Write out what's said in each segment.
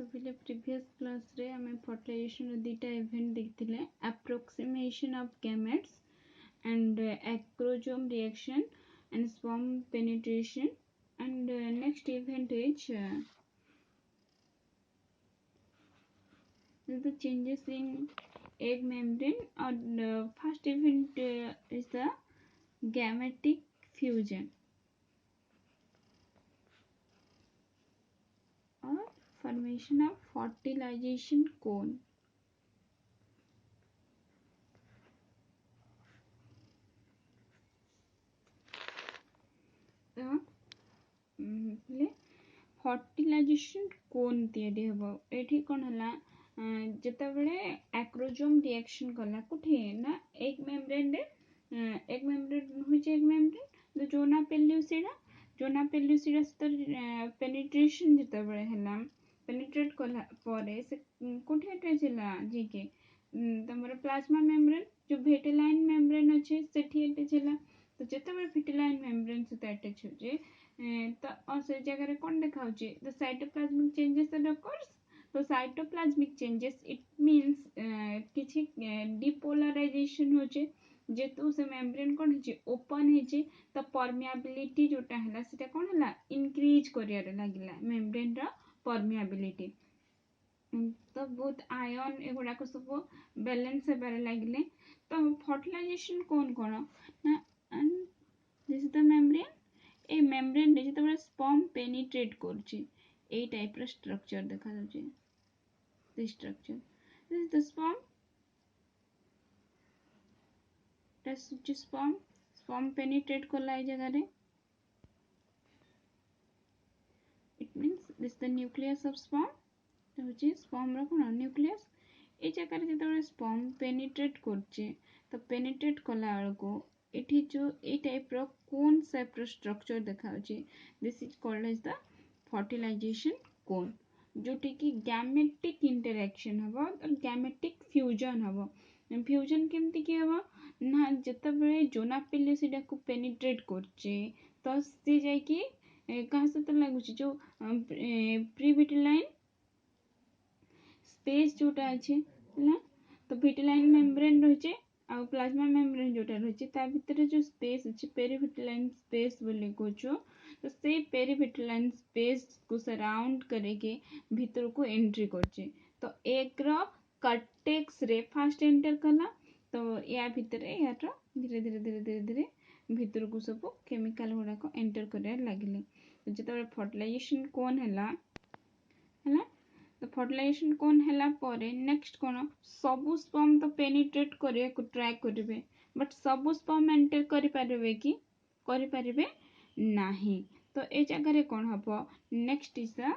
तो पहले previous class रे हमें फर्टिलाइजेशन दीटा इवेंट देखते approximation of gametes and acrosome reaction and sperm penetration and next event is the changes in egg membrane or first event is the gametic fusion or formation of fertilization cone. Fertilization cone तैयारी हम ये कौन है जितेबले acrosome reaction कला कोठे ना egg membrane रे egg membrane होचे एग मेम्ब्रेन तो जोना पेल्यूसिडा सहित पेनिट्रेशन जितेबले हला पेनिट्रेट कला परे से कोठे एटेला जे के तमरा प्लाज्मा मेम्ब्रेन जो भेटेलाइन मेम्ब्रेन अच्छे सेठी एटेला तो जितेबले भेटेलाइन मेम्ब्रेन सहित अटैच होचे तो से जगह कौन देखा the cytoplasmic changes that occurs तो साइटोप्लाज्मिक चेंजेस इट मीन्स किछि डिपोलराइजेशन होचे जेतु से मेम्ब्रेन कौन होचे ओपन होचे तो परमियाबिलिटी जोटा हला सेटा कौन हला इंक्रीज करियारे लागिला मेम्ब्रेन रा परमियाबिलिटी तो बहुत आयन एगुड़ा को सब बैलेंस हेबारे लागिले तो फर्टिलाइजेशन कौन कौन ना this is the membrane A membrane रे जतबे स्पर्म पेनिट्रेट करछि ए टाइप रो स्ट्रक्चर देखा जाउछि this structure this is the sperm that's just sperm penetrate करला ए जगह रे it means this the nucleus of sperm तो होछि स्पर्म रो कोन न्यूक्लियस ए जगह रे जतबे स्पर्म पेनिट्रेट करछि तो पेनिट्रेट कला को एठी जो ए टाइप रो कोन शेप रो स्ट्रक्चर देखाउछि this is called as the fertilization cone जोटी कि गैमेटिक इंटरैक्शन हबो और गैमेटिक फ्यूजन हबो फ्यूजन केमति कि हबो ना जतबे जोना पेल्यूसिडा को पेनिट्रेट करछि तो से जाय कि कहा से तो लागुछि जो प्रीविटिलाइन स्पेस जोटा अछि ना तो विटिलाइन मेम्ब्रेन रहिছে आ प्लाज्मा मेम्ब्रेन जोटा रहिছে ता भितर जो स्पेस अछि पेरिविटिलाइन स्पेस बोली कोचो तो से पेरिविटिलाइन स्पेस को सराउंड करके भीतर को एंट्री करছে तो एक रो कॉर्टेक्स रे फर्स्ट एंटर कला तो या भीतर या तो धीरे धीरे धीरे धीरे धीरे भीतर को सब केमिकल गुडा को एंटर करे लागिले तो जतबे फर्टिलाइजेशन कोन हैला तो फर्टिलाइजेशन कोन हैला परे नेक्स्ट कोन सबु स्पर्म तो पेनिट्रेट करे को ट्राई करिवे बट सबु स्पर्म एंटर करि पारिबे कि करि पारिबे नाही तो ए जगह रे कोन हबो नेक्स्ट इज द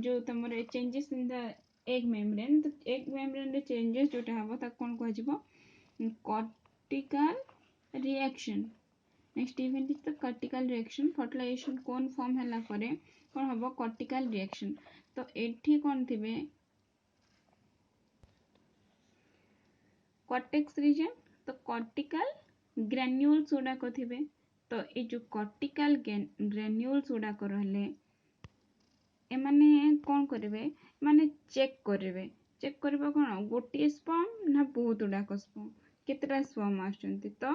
जो तमरे changes in the egg membrane तो एग मेम्ब्रेन रे चेंजेस जोटा हबो ता कोन कह जिवो cortical reaction next event is the cortical reaction fertilization cone form हैला परे कोन हबो कॉर्टिकल रिएक्शन तो एठी कोन थिबे कॉर्टेक्स रीजन तो कॉर्टिकल ग्रैन्यूल्स गुडा को थिबे तो ए जो कॉर्टिकल ग्रैन्यूल्स गुडा को रहले ए माने कोन करिवे माने चेक करबा कोन गोटे स्पर्म ना बहुत गुडा को स्पर्म केतरा स्पर्म आछंती तो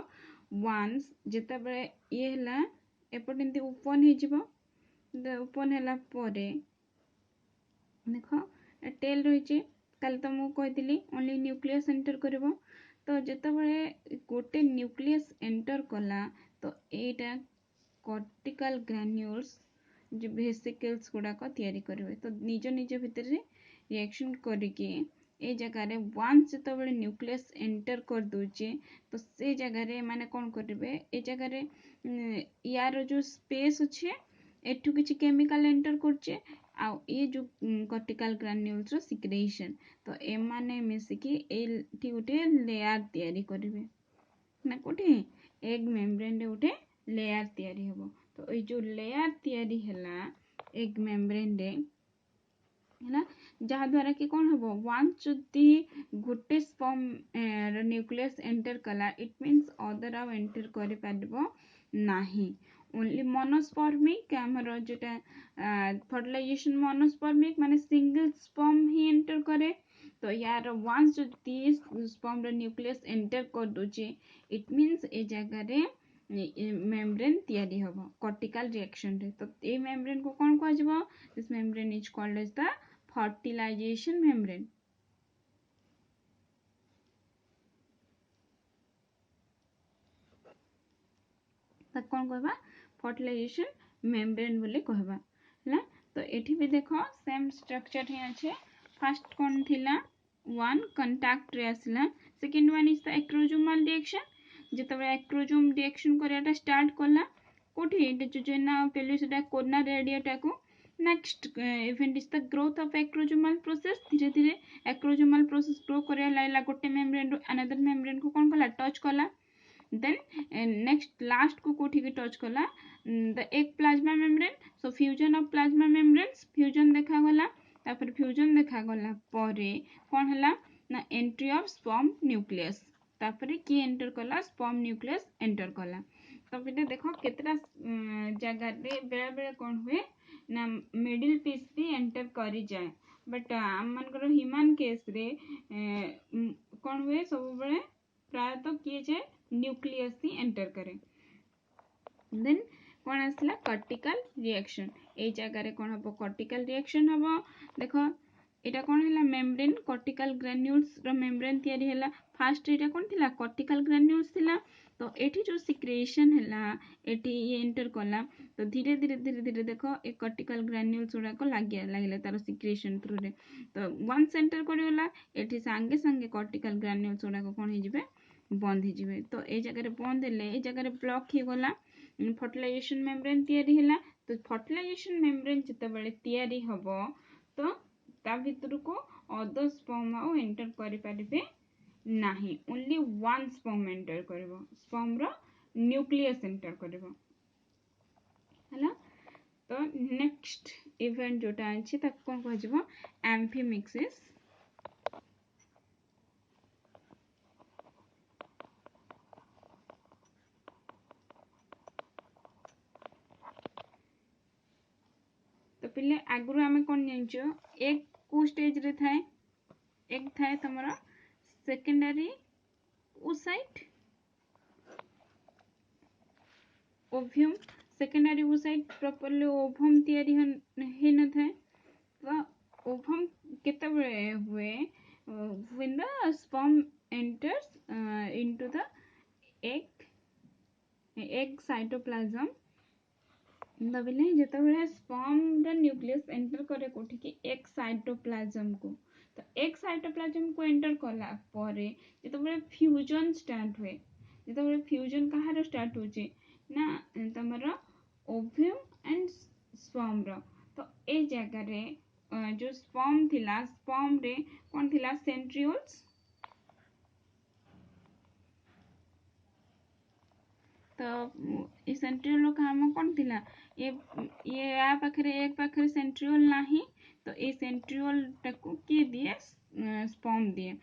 वंस जेता बळे ये हला एपटेंती ओपन हे जिवो ओपन हला परे देखो टेल रही कल तो मुझे कही ओनली न्यूक्लियस एंटर करिवो तो जितेबाला गोटे न्यूक्लियस एंटर कला तो यहाँ कॉर्टिकल ग्रैन्यूल्स जो वेसिकल्स गुड़ाक तैयारी करेंगे तो निज निज भितर रिएक्शन करके ए जगह रे वंस जितेबाला न्यूक्लियस एंटर कर दूचे तो से जगह रे माने कौन करेंगे ए जगह रे यार जो स्पेस अच्छे एठू किसी केमिकल एंटर करचे आ ये जो कॉर्टिकल ग्रैन्यूल्स रो सिक्रेशन तो ए माने मिसिकी एठी गोटे लेयर तैयारी करिवे ना कोठी एग मेम्ब्रेन रे गोटे लेयर तैयारी हबो तो ए जो लेयर तैयारी हला एग मेम्ब्रेन रे हैना जहा द्वारा कि कोन हबो वंस जदी गोटे स्पर्म न्यूक्लियस एंटर कला इट मींस अदर आउ एंटर करि पारबो नाही ओनली मोनोस्पर्मिक आमर जोटा फर्टिलाइजेशन मोनोस्पर्मिक माने सिंगल स्पर्म ही एंटर करे तो यार वंस जो स्पर्म रो न्यूक्लियस एंटर कर दोचे इट मींस ए जगह रे मेम्ब्रेन तैयारी होबो कॉर्टिकल रिएक्शन रे तो ए मेम्ब्रेन को कोन कहै जबो this membrane is called as the fertilisation membrane कौन कहबा फर्टिलाइजेशन मेम्ब्रेन बोली कहबा है तो एठी भी देखो सेम स्ट्रक्चर ही अच्छे फर्स्ट कौन थिला वन कंटैक्ट रे आसला second one is the acrosomal reaction जेतबे एक्रोजोम रिएक्शन करियाटा स्टार्ट कला कोठी एटा जोजेना पेलिसटा कोना रेडियोटा को next event is the growth of acrosomal process धीरे धीरे एक्रोजोमल प्रोसेस ग्रो करिया लाइला गोटे मेम्ब्रेन रो अनदर मेम्ब्रेन को कौन कला टच कला then next last को कोठी के टच कला the egg plasma membrane so fusion of plasma membranes fusion देखा गला तापर fusion देखा गला परे कोन हला ना entry of sperm nucleus तापर की एंटर कला sperm nucleus एंटर कला तो फिर देखो केतरा जगह रे बेला बेला कोन हुए ना मिडिल पीस भी एंटर करी जाए बट हम मनकर ह्यूमन केस रे कोन हुए सब बेले प्राय तो किए जाए न्यूक्लियस ही एंटर करे देन कौन आसला कॉर्टिकल रिएक्शन ए जगह रे कौन हबो कॉर्टिकल रिएक्शन हबो देखो एटा कौन हैला मेम्ब्रेन कॉर्टिकल ग्रैन्युल्स रो मेम्ब्रेन तयारी हैला फास्ट एटा कौन थिला कॉर्टिकल ग्रैन्युल्स थिला तो एठी जो सिक्रेशन हैला एठी ये एंटर कला तो धीरे धीरे देखो ए कॉर्टिकल ग्रैन्युल्स उडा को लागिला तार सिक्रेशन थ्रू रे तो वन सेंटर करला एठी संगे संगे कॉर्टिकल ग्रैन्युल्स उडा को कोन हे जिवे बंद हो जिवे तो ए जगह बंद हेले ए जगह ब्लॉक हो गला फर्टिलाइजेशन मेम्ब्रेन तयारी हैला तो फर्टिलाइजेशन मेम्ब्रेन जते बेले तयारी हबो तो ता भितर को अदर स्पर्म आ एंटर करि परिबे नाही ओनली वन स्पर्म एंटर करबो स्पर्म रो न्यूक्लियस एंटर करबो हैला तो नेक्स्ट इवेंट जोटा अछि त कोन कहै जबो एम्फीमिक्सिस तो पहले आगुरु आमे कोन जानचो एक को स्टेज रे थाए एक थाए तमरा secondary oocyte ovum secondary oocyte properly ovum तयारी हे न थाए तो ओवम केते हुए when the sperm enters into the egg cytoplasm दबिले जेतबेले स्पर्म द न्यूक्लियस एंटर करे कोठी कि एक साइटोप्लाज्म को तो एक साइटोप्लाज्म को एंटर कला परे जेतबेले फ्यूजन स्टार्ट हुए जेतबेले फ्यूजन कहार स्टार्ट होचे ना तमरा ओव्यूम एंड स्पर्म रो तो ए जगह रे जो स्पर्म थिला स्पर्म रे कोन थिला सेंट्रियोल्स तो ये सेंट्रियोल काम कौन थिला ये आ पाखरे एक पाखरे सेंट्रियोल नाही तो ये सेंट्रियोल टाको के दिए स्पर्म दिए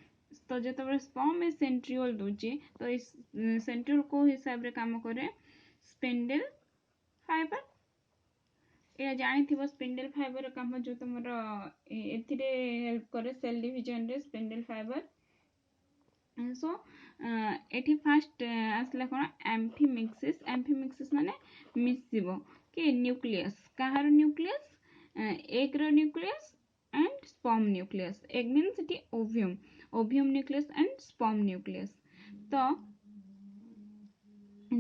तो जेतबे स्पर्म ए सेंट्रियोल दोचे तो इस सेंट्रियोल को हिसाब रे काम करे स्पिंडल फाइबर ये जानी थिबो स्पिंडल फाइबर काम जो तुमर एथिरे हेल्प करे सेल डिवीजन रे स्पिंडल फाइबर सो एठी फास्ट आसला कोन एम्फीमिक्सिस माने मिसिबो कि न्यूक्लियस कहार न्यूक्लियस एग रो nucleus and sperm nucleus egg means it ovum nucleus and sperm nucleus तो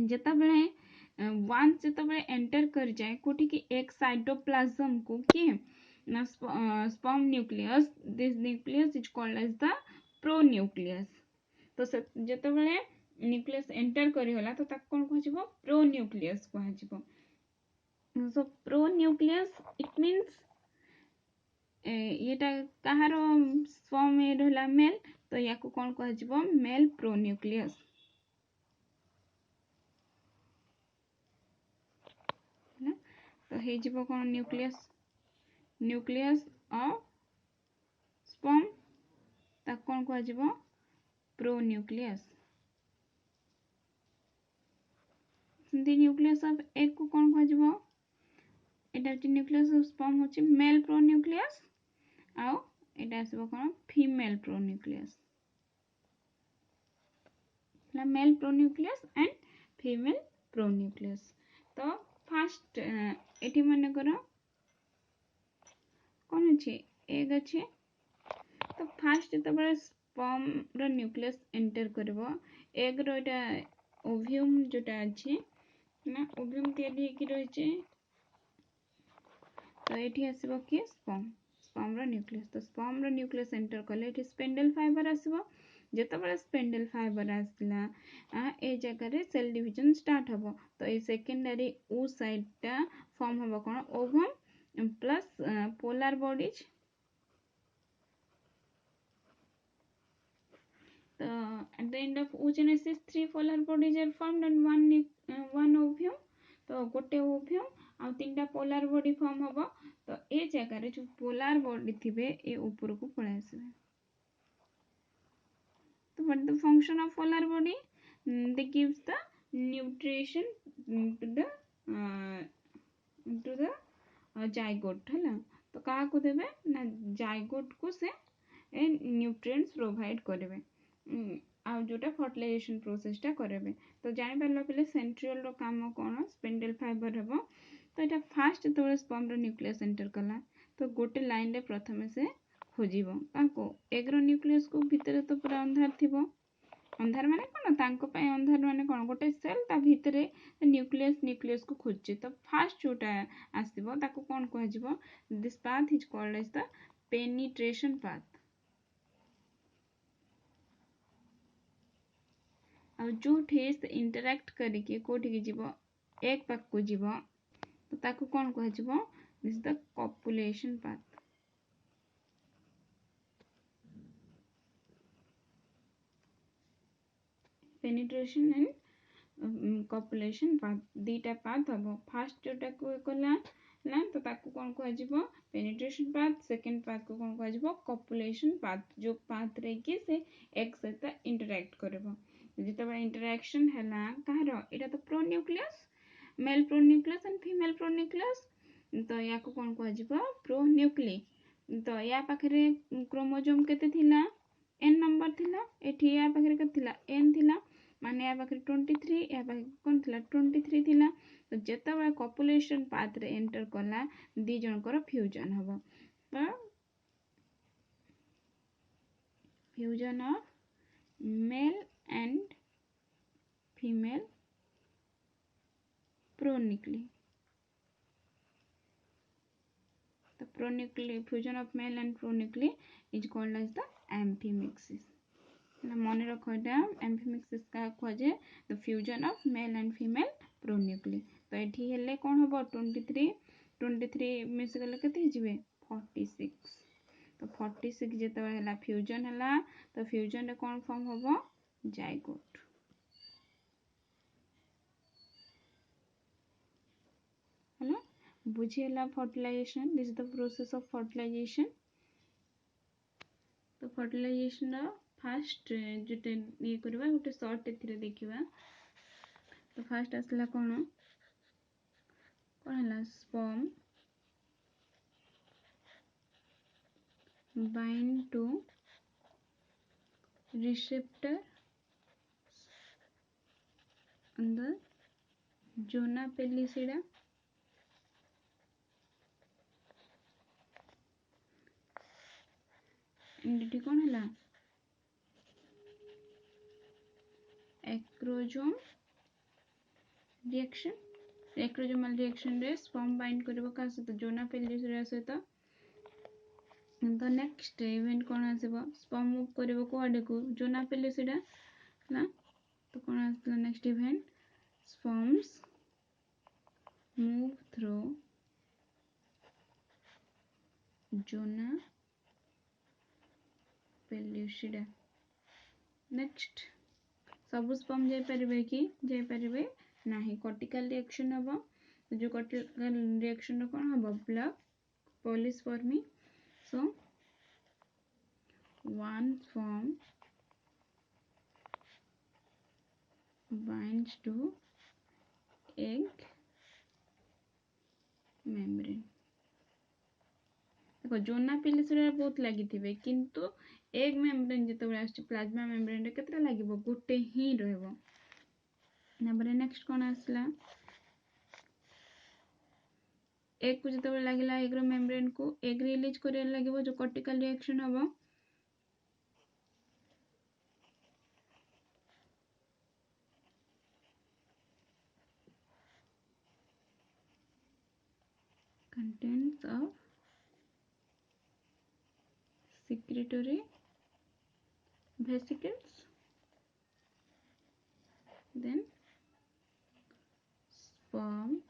जेता बेले वंस जेता बेले एंटर कर जाए कोठी कि एक साइटोप्लाज्म को कि ना sperm nucleus this nucleus is called as the pronucleus तो जेते बेले न्यूक्लियस एंटर करी होला तो ताक कोन कहजिबो प्रोन्यूक्लियस कहजिबो सो प्रोन्यूक्लियस इट मींस येटा कहारो स्पर्म ए रहला मेल तो याको कोन कहजिबो मेल प्रोन्यूक्लियस ना तो हे जिवो कोन न्यूक्लियस ऑफ स्पर्म ताक कोन कहजिबो प्रोन्यूक्लियस सेमती न्यूक्लियस ऑफ एग को कौन कह एटा न्यूक्लियस ऑफ स्पर्म होची मेल प्रोन्यूक्लियस आउ एटा आसबो कौन female pronucleus male pronucleus and female pronucleus. तो फास्ट एटी मन कर कौन अच्छे एग अच्छे तो फास्ट जो स्पर्म रो न्यूक्लियस एंटर करबो एग रो एटा ओव्यूम जोटा अच्छे ना ओव्यूम तैयारी होकी रही तो ये आसब किए स्पर्म रो न्यूक्लियस तो स्पर्म रो न्यूक्लियस एंटर कले ये स्पेंडल फाइबर आसब जिते स्पेंडल फाइबर आसला ए जगह सेल डिविजन स्टार्ट हम तो ये सेकेंडरी ओ साइडटा फॉर्म हम कौन ओवम प्लस पोलर बॉडीज तो at the end of oogenesis 3 polar bodies are formed and one ovum तो गोटे ओव्यूम आ तीनटा पोलर बॉडी फॉर्म हम तो ए जगह जो पोलर बॉडी थिबे ए ऊपर को पळे आसबे तो what the function of polar body they gives the nutrition to the zygote है तो क्या को देवे ना जाइगोट को से न्यूट्रिएंट्स प्रोवाइड करेंगे आ जोटा फर्टिलाइजेशन प्रोसेसटा करेंगे तो जानी पारल पे सेंट्रियोल रो काम कौन स्पेंडल फाइबर हम तो यहाँ फास्ट जो स्पर्म रो न्यूक्लियस एंटर कला तो गोटे लाइन रे प्रथम से खोजिबो काको एग रो न्यूक्लियस को भितर तो पूरा अंधार थिबो अंधार माने कौन तांको पाए अंधार माने कौन गोटे सेल ता भितरे न्यूक्लियस को खोजे तो फास्ट जोटा आसीबो ताको कौन कहजिबो this path is called as the penetration path आ जो ठेस इंटरैक्ट करिके कोठी जीवो एक पाक को जीवो तो ताको कौन कहजिबो this the copulation path penetration and copulation path दीटा पाथ हम फास्ट जोटा को कला ना तो ताको कौन कहजिबो पेनिट्रेशन पाथ सेकंड पाथ को कौन कहजिबो कॉपुलेशन पाथ जो पाथ रे कि से एक सहित इंटरैक्ट करबो जिते इंटरैक्शन हैला कहारो एटा तो pronucleus male pronucleus and female pronucleus तो या को कौन कहजिबो प्रोन्यूक्ली तो या पाखरे क्रोमोसोम केते थिला n नंबर थिला एठी या पाखरे केते थिला n थिला माने या पाखरे 23 या पाखरे कोन थिला 23 थिला तो जेता कॉपुलेशन पाथ रे एंटर कला दी जनकर फ्यूजन हबो तो fusion of male and female pronuclei the pronuclei fusion of male and pronuclei is called as the amphimixis ना मन रख एम्फिमिक्सिस का खोजे the fusion of male and female pronuclei तो ये हेले कौन हम 23 मिस गले केते हिजिबे 46 तो 46 जेते हला फ्यूजन हला तो फ्यूजन रे कौन फॉर्म हम जाइगोट हला बुझेला fertilisation this is the process of fertilisation तो फर्टिलाइजेशन फास्ट जो ये करवा गोटे शॉर्ट एथिरे देखिबा तो फास्ट आसला कौन है sperm bind two receptor on the zona pellicida and कौन है एक्रोजोम रिएक्शन एक्रोजोमल रिएक्शन रे स्पर्म बाइंड करबो का सहित जोना पेलिसिडा सहित तो नेक्स्ट इवेंट कौन आसीबो स्पर्म मूव करबो को आडे को जोना पेलिसिडा ना तो कौन आसला next event sperms move through zona pellucida next सब स्पर्म जाई परिबे कि जाई परिबे नाही कॉर्टिकल रिएक्शन हबो जो कॉर्टिकल रिएक्शन कौन हबो block polyspermy so one sperm binds to egg membrane देखो जोना पिले से बहुत लगी किंतु एग मेम्ब्रेन जो आस प्लाज्मा मेम्ब्रेन केतटा लगे गोटे ही रहिबो नेक्स्ट कौन आसला एग को जो लगे एग्र मेम्ब्रेन को एग रिलीज कर लगे जो कॉर्टिकल रिएक्शन हम contents of secretory vesicles then sperm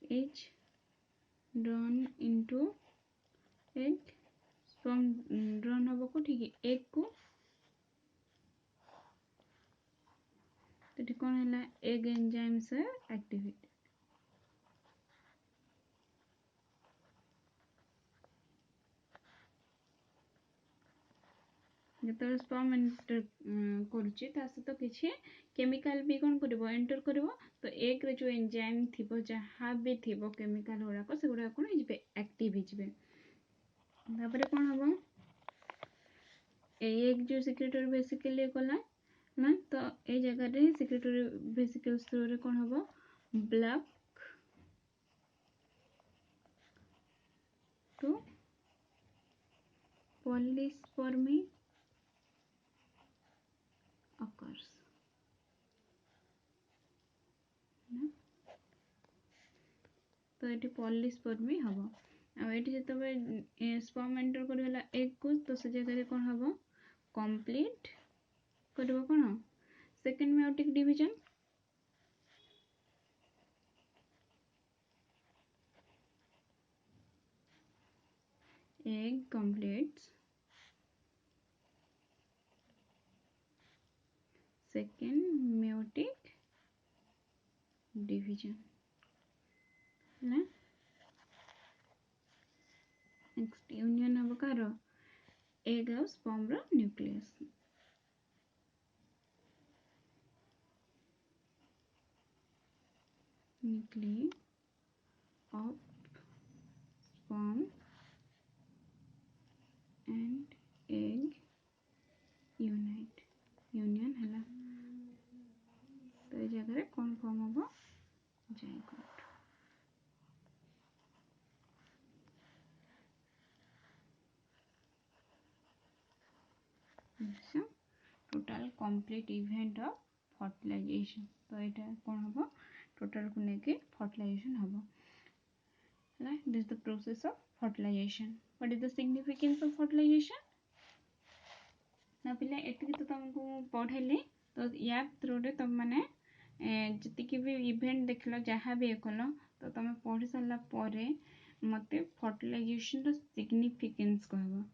is drawn into egg sperm drawn हम को ठीक है एग को तो कौन है एग एंजाइम्स एक्टिविटी जो स्पर्म एंटर करुच्ची सहित किसी केमिकल भी कौन कर एंटर कर तो एग रे जो एंजाइम थी जहाँ भी थी केमिकल गुड़ाक से गुड़ा कौन एक्टिव होपर कौन हम एग जो सिक्रेटरी बेसिकली गला ना तो ये जगह सिक्रेटरी वेसिकल्स थ्रू कौन हम ब्लैक टू पॉलीस्पर्मी occurs तो ये पॉलीस्पर्मी हम आठी जो स्पर्म एंटर करगला एग को तो से जगह कौन हम कंप्लीट कर कौन second meiotic division egg completes second meiotic division ना नेक्स्ट यूनियन हम कार एग और स्पर्म रो nucleus nucleus of sperm and egg unite union है तो ये जगह कौन फॉर्म हम zygote total complete event of fertilisation तो यहाँ कौन हम टोटल को लेके फर्टिलाइजेशन हम this is the process of fertilization what is the significance of fertilization ना पिला एतिक तो तुमको पढ़ेली तो या थ्रू रे तुम माने जतिक भी इवेंट देखल जहाँ भी कल तो तुम पढ़ी सारा पर मत फर्टिलाइजेशन रो सिग्निफिकेंस कहब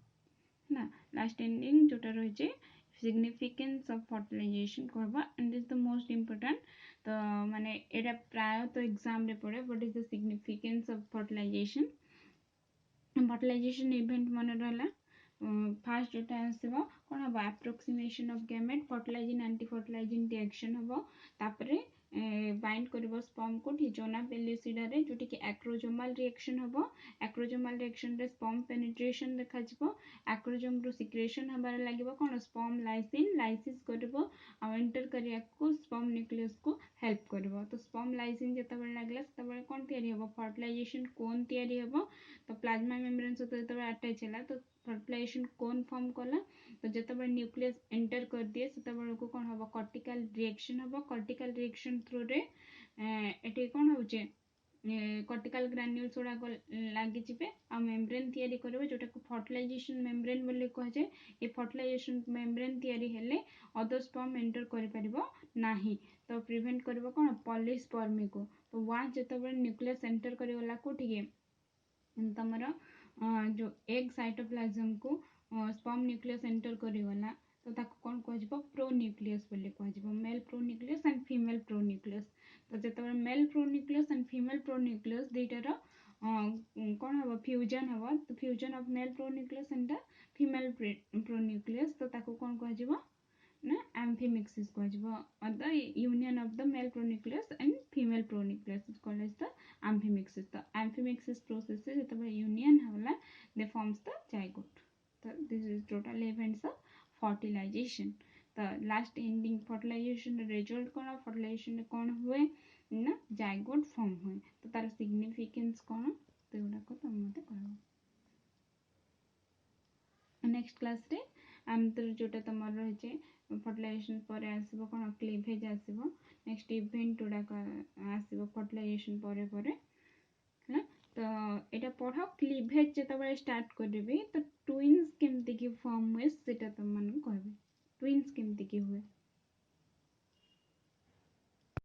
ना लास्ट एंडिंग जोटा रही सिग्निफिकेंस ऑफ फर्टिलाइजेशन कहब and this the most important तो माने एटा प्राय तो एग्जाम रे पड़े what is the significance of fertilisation fertilisation event मन रहा फास्ट जोटा आसो कौन हम approximation of gamete fertilising anti fertilising reaction हम तापर बाइंड कर स्पर्म को जोना पेलिसिडा रे जोटी कि एक्रोजोमाल रिएक्शन हम एक्रोजोमाल रिएक्शन रे स्पर्म पेनिट्रेशन देखा एक्रोजोम रो सिक्रेशन हबार लगे कौन स्पर्म लाइसिन लाइसिस कर एंटर करिया को स्पर्म न्यूक्लियस को हेल्प कर तो स्पर्म लाइसिन जो लगला से कौन या फर्टिलाइजेशन कोन या तो प्लाज्मा मेम्ब्रेन सहित जो अटैच है तो फर्टिलाइजेशन कोन फॉर्म कला तो जो न्यूक्लियस एंटर कर दिए से को कौन हम कॉर्टिकल रिएक्शन हम कॉर्टिकल रिएक्शन थ्रू रे एटे कौन हो कॉर्टिकल ग्रान्यूल्स गुड़ाक लगिजे आ मेम्ब्रेन तैयारी करेंगे जोटा को फर्टिलाइजेशन मेम्ब्रेन बोली कहुए ये फर्टिलाइजेशन मेम्ब्रेन तैयारी हेले अदर स्पर्म एंटर करें तो प्रिवेंट कर कौन पॉलीस्पर्मी को तो वहाँ जो न्यूक्लियस एंटर करगला कोठिके तुमर जो एग साइटोप्लाज्म को स्पर्म न्यूक्लियस एंटर करगला तो ताको कौन कह प्रोन्यूक्लियस बोली कह male pronucleus and female pronucleus तो जो male pronucleus and female pronucleus दुईटार कौन हम फ्यूजन हम तो fusion of male pronucleus and female pronucleus तो ताको कौन कह ना एम्फिमिक्सिस कह the union of the male pronucleus and female pronucleus is called as the amphimixis. तो एम्फिमिक्सिस प्रोसेस से जब यूनियन होला दे फॉर्म्स द जाइगोट. तो this is total events of fertilisation. तो लास्ट एंडिंग फर्टिलाइजेशन रिजल्ट कौन fertilisation कौन हुए ना जाइगोट फॉर्म हुए. तो तार सिग्निफिकेंस कौन तो एगुड़ाक तुम मत कह. नेक्स्ट क्लास रे आमतर जोटा तुम रही फर्टिलाइजेशन पर आसब कौन क्लीभेज आसब. नेक्स्ट इवेंट गुड़ाक आसब फर्टिलाइजेशन पर है. तो यहाँ पढ़ क्लीभेज जो स्टार्ट करेंगे तो ट्विन्स केमती फॉर्म हुए से तुम कहबी ट्विन्स केमती हुए.